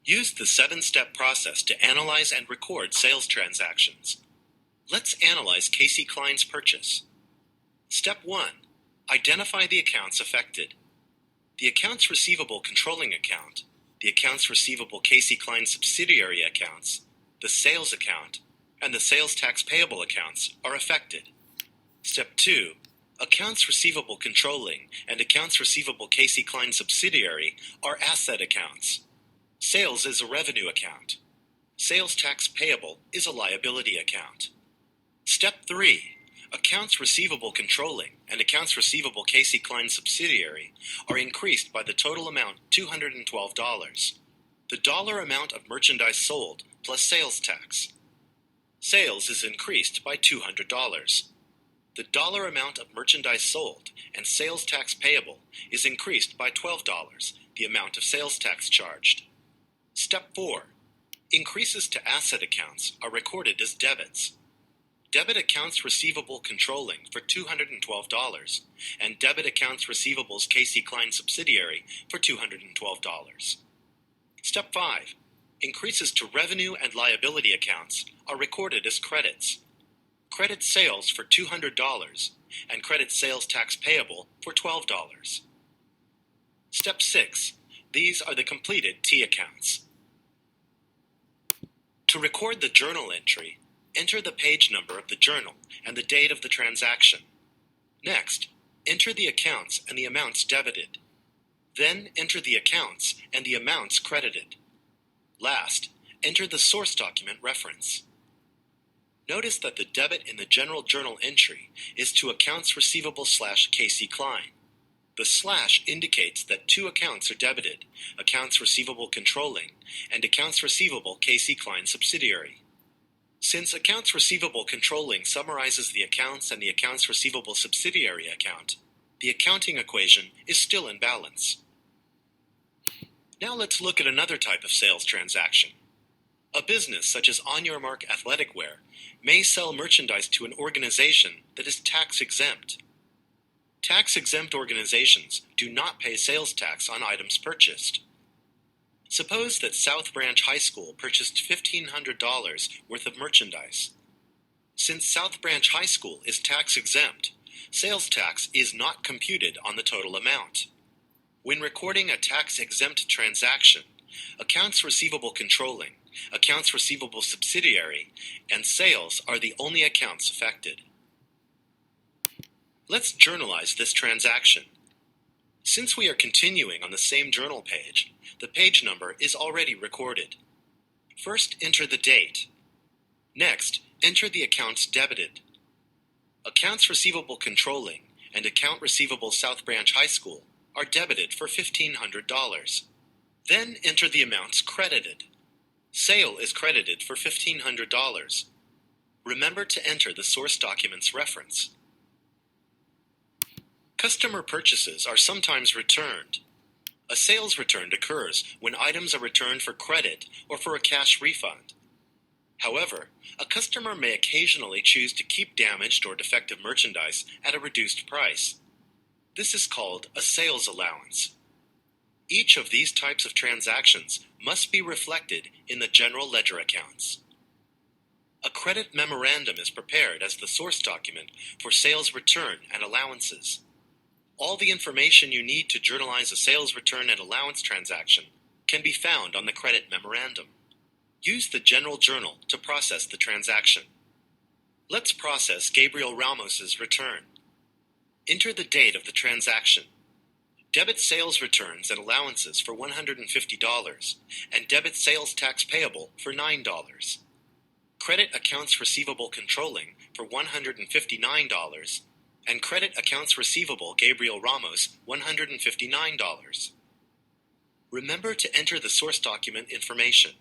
Use the 7-step process to analyze and record sales transactions. Let's analyze Casey Klein's purchase. Step 1. Identify the accounts affected. The accounts receivable controlling account, the accounts receivable Casey Klein subsidiary accounts, the sales account, and the sales tax payable accounts are affected. Step 2. Accounts receivable controlling and accounts receivable Casey Klein subsidiary are asset accounts. Sales is a revenue account. Sales tax payable is a liability account. Step 3. Accounts receivable controlling and accounts receivable Casey Klein subsidiary are increased by the total amount $212. The dollar amount of merchandise sold plus sales tax. Sales is increased by $200. The dollar amount of merchandise sold and sales tax payable is increased by $12, the amount of sales tax charged. Step 4. Increases to asset accounts are recorded as debits. Debit accounts receivable controlling for $212 and debit accounts receivables Casey Klein subsidiary for $212. Step 5. Increases to revenue and liability accounts are recorded as credits. Credit sales for $200 and credit sales tax payable for $12. Step 6. These are the completed T accounts. To record the journal entry, enter the page number of the journal and the date of the transaction. Next, enter the accounts and the amounts debited. Then enter the accounts and the amounts credited. Last, enter the source document reference. Notice that the debit in the general journal entry is to accounts receivable / Casey Klein. The slash indicates that two accounts are debited, accounts receivable controlling and accounts receivable Casey Klein subsidiary. Since accounts receivable controlling summarizes the accounts and the accounts receivable subsidiary account, the accounting equation is still in balance. Now let's look at another type of sales transaction. A business such as On Your Mark Athletic Wear may sell merchandise to an organization that is tax exempt. Tax-exempt organizations do not pay sales tax on items purchased. Suppose that South Branch High School purchased $1,500 worth of merchandise. Since South Branch High School is tax-exempt, sales tax is not computed on the total amount. When recording a tax-exempt transaction, accounts receivable controlling, accounts receivable subsidiary, and sales are the only accounts affected. Let's journalize this transaction. Since we are continuing on the same journal page, the page number is already recorded. First, enter the date. Next, enter the accounts debited. Accounts receivable controlling and account receivable South Branch High School are debited for $1,500. Then enter the amounts credited. Sale is credited for $1,500. Remember to enter the source document's reference. Customer purchases are sometimes returned. A sales return occurs when items are returned for credit or for a cash refund. However, a customer may occasionally choose to keep damaged or defective merchandise at a reduced price. This is called a sales allowance. Each of these types of transactions must be reflected in the general ledger accounts. A credit memorandum is prepared as the source document for sales return and allowances. All the information you need to journalize a sales return and allowance transaction can be found on the credit memorandum. Use the general journal to process the transaction. Let's process Gabriel Ramos's return. Enter the date of the transaction. Debit sales returns and allowances for $150 and debit sales tax payable for $9. Credit accounts receivable controlling for $159 and credit accounts receivable Gabriel Ramos $159. Remember to enter the source document information.